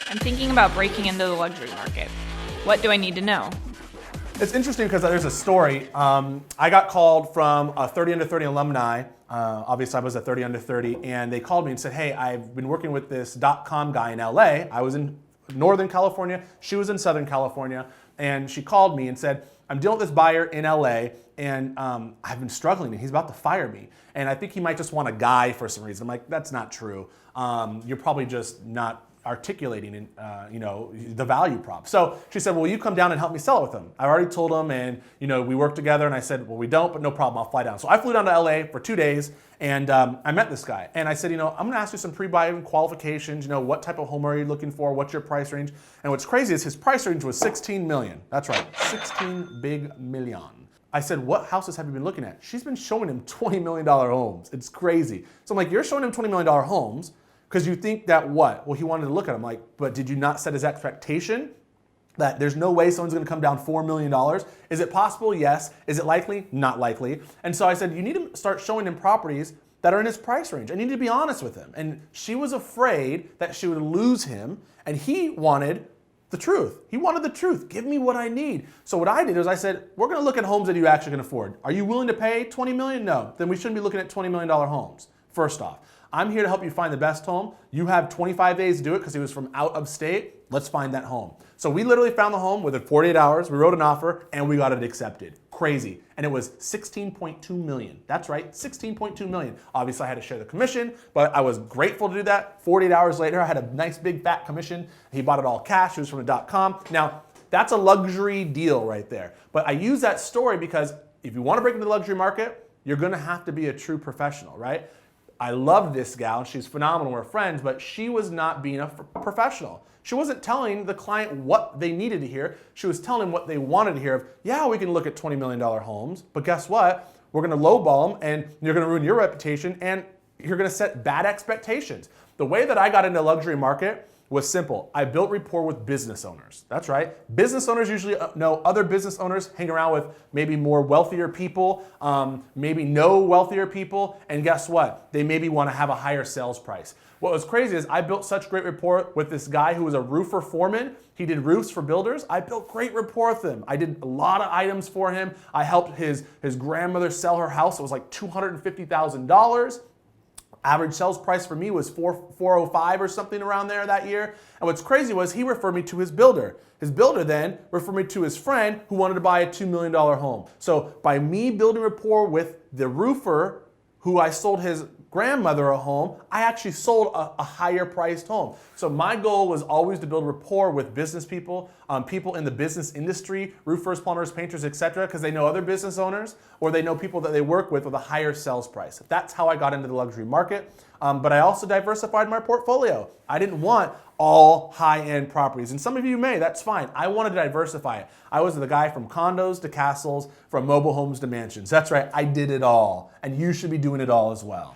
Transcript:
I'm thinking about breaking into the luxury market. What do I need to know? It's interesting because there's a story. I got called from a 30 Under 30 alumni. Obviously, I was a 30 Under 30, and they called me and said, hey, I've been working with this .com guy in LA. I was in Northern California. She was in Southern California. And she called me and said, I'm dealing with this buyer in LA, and I've been struggling, and he's about to fire me. And I think he might just want a guy for some reason. I'm like, that's not true. You're probably just not articulating the value prop. So she said, well, will you come down and help me sell it with him? I already told him, and we worked together, and I said, well, we don't, but no problem, I'll fly down. So I flew down to LA for 2 days, and I met this guy. And I said, I'm gonna ask you some pre-buy qualifications, what type of home are you looking for, what's your price range? And what's crazy is his price range was 16 million. That's right, 16 big million. I said, what houses have you been looking at? She's been showing him $20 million homes. It's crazy. So I'm like, you're showing him $20 million homes, because you think that what? Well, he wanted to look at them. Like, but did you not set his expectation that there's no way someone's gonna come down $4 million? Is it possible? Yes. Is it likely? Not likely. And so I said, you need to start showing him properties that are in his price range. I need to be honest with him. And she was afraid that she would lose him, and he wanted the truth. He wanted the truth. Give me what I need. So what I did is I said, we're gonna look at homes that you actually can afford. Are you willing to pay 20 million? No. Then we shouldn't be looking at $20 million homes, first off. I'm here to help you find the best home. You have 25 days to do it because he was from out of state. Let's find that home. So we literally found the home within 48 hours. We wrote an offer and we got it accepted. Crazy. And it was 16.2 million. That's right, 16.2 million. Obviously I had to share the commission, but I was grateful to do that. 48 hours later, I had a nice big fat commission. He bought it all cash. It was from a .com. Now, that's a luxury deal right there. But I use that story because if you want to break into the luxury market, you're going to have to be a true professional, right? I love this gal, she's phenomenal, we're friends, but she was not being a professional. She wasn't telling the client what they needed to hear. She was telling them what they wanted to hear of, yeah, we can look at $20 million homes, but guess what? We're gonna lowball them and you're gonna ruin your reputation and you're gonna set bad expectations. The way that I got into the luxury market was simple. I built rapport with business owners. That's right. Business owners usually know other business owners, hang around with maybe more wealthier people, maybe no wealthier people, and guess what? They maybe want to have a higher sales price. What was crazy is I built such great rapport with this guy who was a roofer foreman. He did roofs for builders. I built great rapport with him. I did a lot of items for him. I helped his grandmother sell her house. It was like $250,000. Average sales price for me was $405 or something around there that year. And what's crazy was he referred me to his builder. His builder then referred me to his friend who wanted to buy a $2 million home. So by me building rapport with the roofer who I sold his grandmother a home, I actually sold a higher priced home. So my goal was always to build rapport with business people, people in the business industry, roofers, plumbers, painters, etc., because they know other business owners or they know people that they work with a higher sales price. That's how I got into the luxury market. But I also diversified my portfolio. I didn't want all high-end properties. And some of you may, that's fine. I wanted to diversify it. I was the guy from condos to castles, from mobile homes to mansions. That's right, I did it all. And you should be doing it all as well.